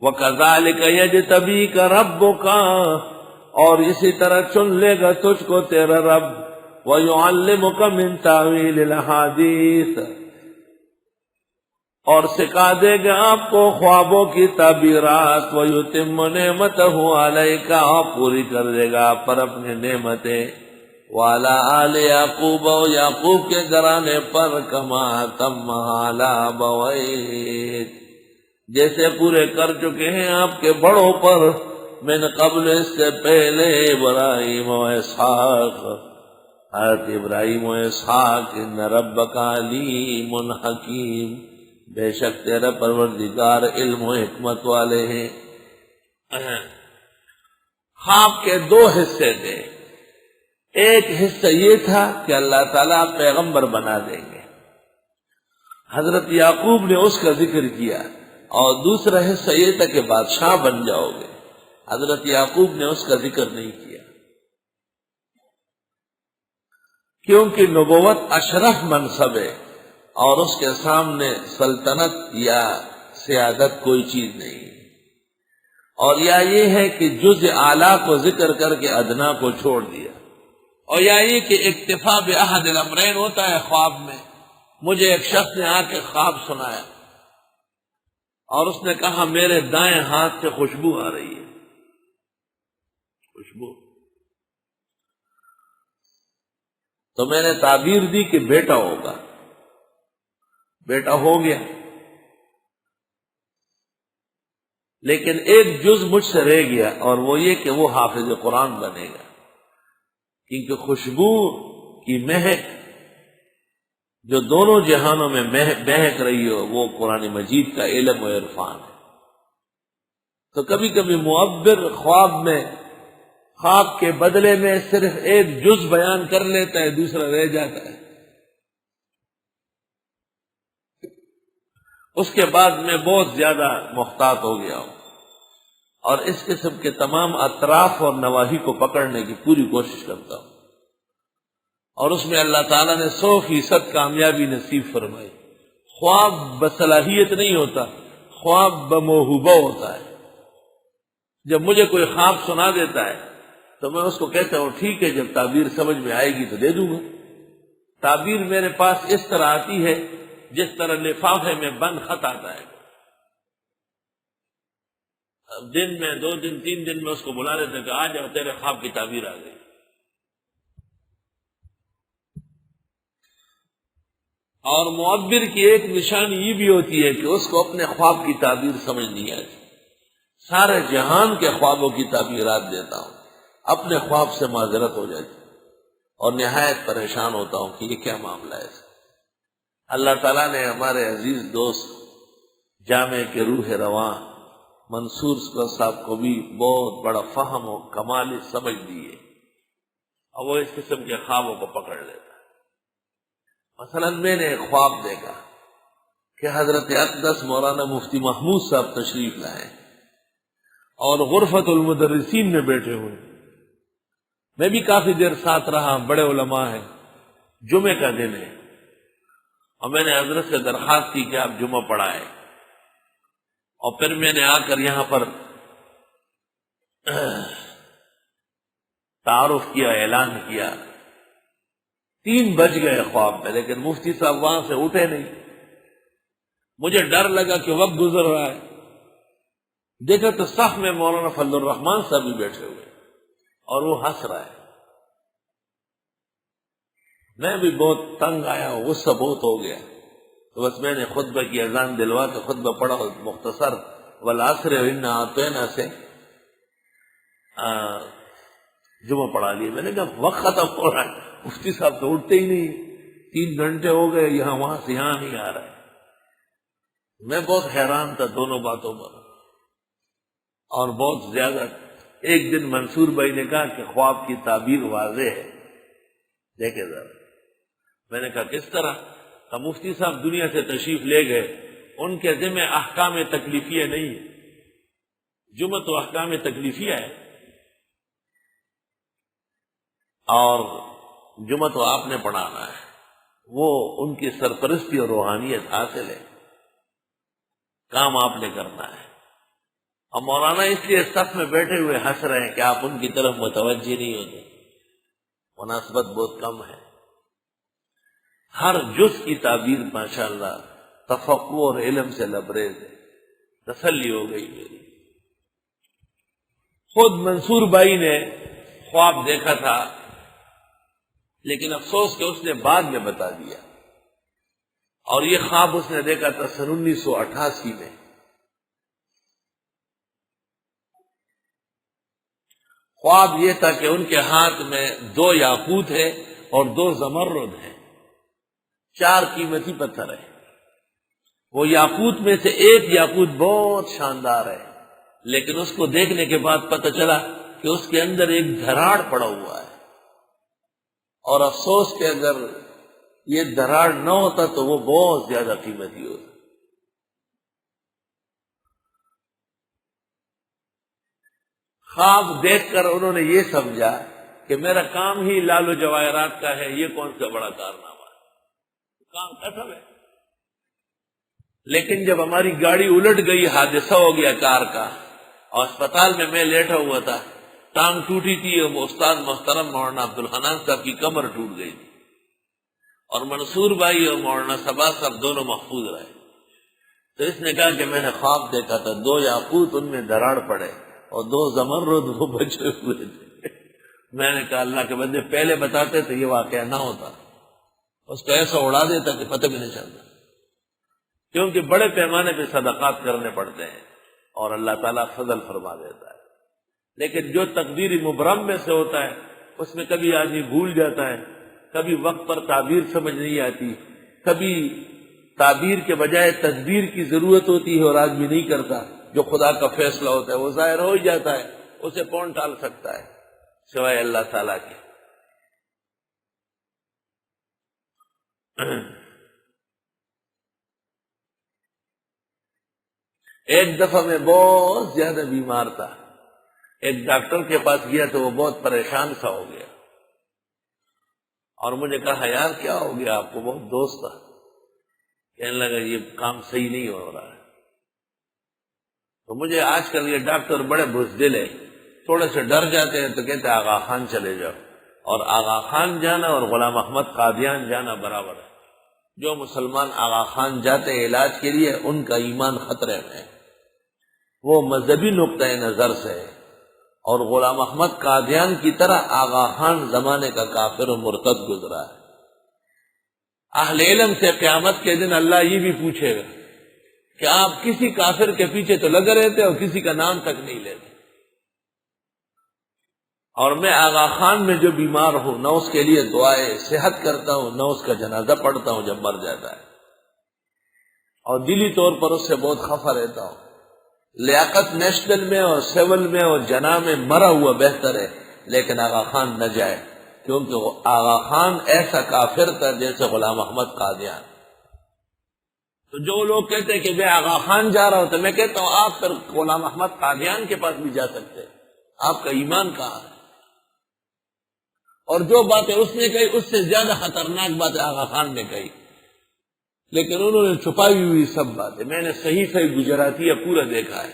وَكَذَلِكَ يَجْتَبِيكَ رَبُّكَ، اور اسی طرح چن لے گا تجھ کو تیرا رب، وَيُعَلِّمُكَ مِن تَأْوِيلِ الْأَحَادِيثِ، اور سکھا دے گا آپ کو خوابوں کی تعبیرات، وَيُتِمُّ نِعْمَتَهُ عَلَيْكَ، اور پوری کر دے گا آپ پر اپنی نعمتیں، وَعَلَىٰ آلِ یعقوب، و یعقوب کے گھرانے پر، کما تمّھا عَلَىٰ أَبَوَيْكَ، جیسے پورے کر چکے ہیں آپ کے بڑوں پر، من قبل، اس سے پہلے، ابراہیم و اسحاق، حضرت ابراہیم و اسحاق، ان ربک علیم حکیم، بے شک تیرا پروردگار علم و حکمت والے ہیں۔ خواب کے دو حصے تھے، ایک حصہ یہ تھا کہ اللہ تعالیٰ پیغمبر بنا دیں گے، حضرت یعقوب نے اس کا ذکر کیا، اور دوسرا حصہ یہ تھا کہ بادشاہ بن جاؤ گے، حضرت یعقوب نے اس کا ذکر نہیں کیا، کیونکہ نبوت اشرف منصب ہے، اور اس کے سامنے سلطنت یا سیادت کوئی چیز نہیں ہے، اور یا یہ ہے کہ جز اعلیٰ کو ذکر کر کے ادنا کو چھوڑ دیا، اور یا یہ کہ اکتفا بأحد الامرین ہوتا ہے خواب میں۔ مجھے ایک شخص نے آ کے خواب سنایا، اور اس نے کہا میرے دائیں ہاتھ سے خوشبو آ رہی ہے، خوشبو، تو میں نے تعبیر دی کہ بیٹا ہوگا، بیٹا ہو گیا، لیکن ایک جز مجھ سے رہ گیا، اور وہ یہ کہ وہ حافظ قرآن بنے گا، کیونکہ خوشبو کی مہک جو دونوں جہانوں میں مہک رہی ہو، وہ قرآن مجید کا علم و عرفان ہے۔ تو کبھی کبھی معبر خواب میں، خواب کے بدلے میں صرف ایک جز بیان کر لیتا ہے، دوسرا رہ جاتا ہے، اس کے بعد میں بہت زیادہ محتاط ہو گیا ہوں، اور اس قسم کے تمام اطراف اور نواحی کو پکڑنے کی پوری کوشش کرتا ہوں، اور اس میں اللہ تعالیٰ نے 100% کامیابی نصیب فرمائی۔ خواب بصلاحیت نہیں ہوتا، خواب بموہوبہ ہوتا ہے۔ جب مجھے کوئی خواب سنا دیتا ہے تو میں اس کو کہتا ہوں ٹھیک ہے، جب تعبیر سمجھ میں آئے گی تو دے دوں گا۔ تعبیر میرے پاس اس طرح آتی ہے جس طرح لفافے میں بند خط آتا ہے، دن میں 2 دن 3 دن میں اس کو بلا لیتے ہیں کہ آ جاؤ تیرے خواب کی تعبیر آ گئی۔ اور معبر کی ایک نشانی یہ بھی ہوتی ہے کہ اس کو اپنے خواب کی تعبیر سمجھ نہیں آتی۔ سارے جہان کے خوابوں کی تعبیرات دیتا ہوں، اپنے خواب سے معذرت ہو جاتی اور نہایت پریشان ہوتا ہوں کہ یہ کیا معاملہ ہے۔ اللہ تعالیٰ نے ہمارے عزیز دوست جامع کے روح رواں منصور صاحب کو بھی بہت بڑا فہم و کمالی سمجھ دی ہے، اور وہ اس قسم کے خوابوں کو پکڑ لیتا ہے۔ مثلا میں نے ایک خواب دیکھا کہ حضرت اقدس مولانا مفتی محمود صاحب تشریف لائے اور غرفت المدرسین میں بیٹھے ہوئے، میں بھی کافی دیر ساتھ رہا، بڑے علماء ہیں، جمعے کا دن ہے، اور میں نے حضرت سے درخواست کی کہ آپ جمعہ پڑھائیں، اور پھر میں نے آ کر یہاں پر تعارف کیا، اعلان کیا۔ 3 بج گئے خواب میں، لیکن مفتی صاحب وہاں سے اٹھے نہیں۔ مجھے ڈر لگا کہ وقت گزر رہا ہے، دیکھا تو صف میں مولانا فضل الرحمان صاحب بھی بیٹھے ہوئے اور وہ ہنس رہا ہے۔ میں بھی بہت تنگ آیا، غصہ بہت ہو گیا، تو بس میں نے خطبہ کی اذان دلوا کے خطبہ پڑھا، مختصر والعصر انا اعطینا سے جمعہ پڑھا لیا۔ میں نے کہا وقت ختم ہو رہا ہے، مفتی صاحب تو اٹھتے ہی نہیں، 3 گھنٹے ہو گئے، یہاں وہاں سے یہاں نہیں آ رہا ہے۔ میں بہت حیران تھا دونوں باتوں پر، اور بہت زیادہ۔ ایک دن منصور بھائی نے کہا کہ خواب کی تعبیر واضح ہے، دیکھے ذرا۔ میں نے کہا کس طرح؟ کہ مفتی صاحب دنیا سے تشریف لے گئے، ان کے ذمہ احکام تکلیفیہ نہیں ہے، جمعہ تو احکام تکلیفیہ ہے، اور جمعہ تو آپ نے پڑھانا ہے، وہ ان کی سرپرستی اور روحانیت حاصل ہے، کام آپ نے کرنا ہے۔ اور مولانا اس لیے صف میں بیٹھے ہوئے ہنس رہے ہیں کہ آپ ان کی طرف متوجہ نہیں ہوتے، مناسبت بہت کم ہے۔ ہر جز کی تعبیر ماشاءاللہ تفقع اور علم سے لبریز ہے، تسلی ہو گئی میری۔ خود منصور بھائی نے خواب دیکھا تھا، لیکن افسوس کہ اس نے بعد میں بتا دیا، اور یہ خواب اس نے دیکھا تھا سن 1988 میں۔ خواب یہ تھا کہ ان کے ہاتھ میں 2 یاقوت ہے اور 2 زمرد ہیں، 4 قیمتی پتھر ہیں۔ وہ یاقوت میں سے ایک یاقوت بہت شاندار ہے، لیکن اس کو دیکھنے کے بعد پتہ چلا کہ اس کے اندر ایک دھراڑ پڑا ہوا ہے، اور افسوس کہ اگر یہ دھراڑ نہ ہوتا تو وہ بہت زیادہ قیمتی ہوتا۔ خواب دیکھ کر انہوں نے یہ سمجھا کہ میرا کام ہی لال و جواہرات کا ہے، یہ کون سا بڑا کارنامہ ہے، کام قسم ہے۔ لیکن جب ہماری گاڑی الٹ گئی، حادثہ ہو گیا کار کا، اور اسپتال میں لیٹا ہوا تھا، ٹانگ ٹوٹی تھی، اور وہ استاد محترم مولانا عبدالحنان صاحب کی کمر ٹوٹ گئی تھی، اور منصور بھائی اور مولانا صبا صاحب دونوں محفوظ رہے۔ تو اس نے کہا کہ میں نے خواب دیکھا تھا 2 یاقوت، ان میں دراڑ پڑے، اور 2 زمرد وہ بچے ہوئے تھے۔ میں نے کہا اللہ کے بندے پہلے بتاتے تو یہ واقعہ نہ ہوتا، اس کو ایسا اڑا دیتا کہ پتہ بھی نہیں چلتا، کیونکہ بڑے پیمانے پہ صدقات کرنے پڑتے ہیں اور اللہ تعالیٰ فضل فرما دیتا ہے۔ لیکن جو تقدیر مبرم میں سے ہوتا ہے اس میں کبھی آدمی بھول جاتا ہے، کبھی وقت پر تعبیر سمجھ نہیں آتی، کبھی تعبیر کے بجائے تدبیر کی ضرورت ہوتی ہے اور آدمی نہیں کرتا۔ جو خدا کا فیصلہ ہوتا ہے وہ ظاہر ہو ہی جاتا ہے، اسے کون ٹال سکتا ہے سوائے اللہ تعالیٰ کے۔ ایک دفعہ میں بہت زیادہ بیمار تھا، ایک ڈاکٹر کے پاس گیا تو وہ بہت پریشان سا ہو گیا، اور مجھے کہا یار کیا ہو گیا آپ کو؟ بہت دوست تھا، کہنے لگا یہ کام صحیح نہیں ہو رہا ہے۔ تو مجھے آج کل یہ ڈاکٹر بڑے بزدل ہیں، تھوڑے سے ڈر جاتے ہیں تو کہتے ہیں آغا خان چلے جاؤ، اور آغا خان جانا اور غلام احمد قادیان جانا برابر ہے۔ جو مسلمان آغا خان جاتے ہیں علاج کے لیے ان کا ایمان خطرے میں ہے، وہ مذہبی نقطۂ نظر سے ہے، اور غلام احمد قادیان کی طرح آغا خان زمانے کا کافر و مرتد گزرا ہے۔ اہل علم سے قیامت کے دن اللہ یہ بھی پوچھے گا کہ آپ کسی کافر کے پیچھے تو لگے رہتے اور کسی کا نام تک نہیں لیتے، اور میں آغا خان میں جو بیمار ہوں نہ اس کے لیے دعائے صحت کرتا ہوں نہ اس کا جنازہ پڑھتا ہوں جب مر جاتا ہے، اور دلی طور پر اس سے بہت خفا رہتا ہوں۔ لیاقت نیشنل میں اور سول میں اور جناح میں مرا ہوا بہتر ہے، لیکن آغا خان نہ جائے، کیونکہ وہ آغا خان ایسا کافر تھا جیسے غلام احمد قادیان۔ تو جو لوگ کہتے ہیں کہ میں آغا خان جا رہا ہوں، تو میں کہتا ہوں آپ پھر غلام احمد قادیان کے پاس بھی جا سکتے ہیں، آپ کا ایمان کہاں ہے؟ اور جو باتیں اس نے کہی اس سے زیادہ خطرناک باتیں آغا خان نے کہی، لیکن انہوں نے چھپائی ہوئی سب باتیں۔ میں نے صحیفہ گجراتیہ پورا دیکھا ہے،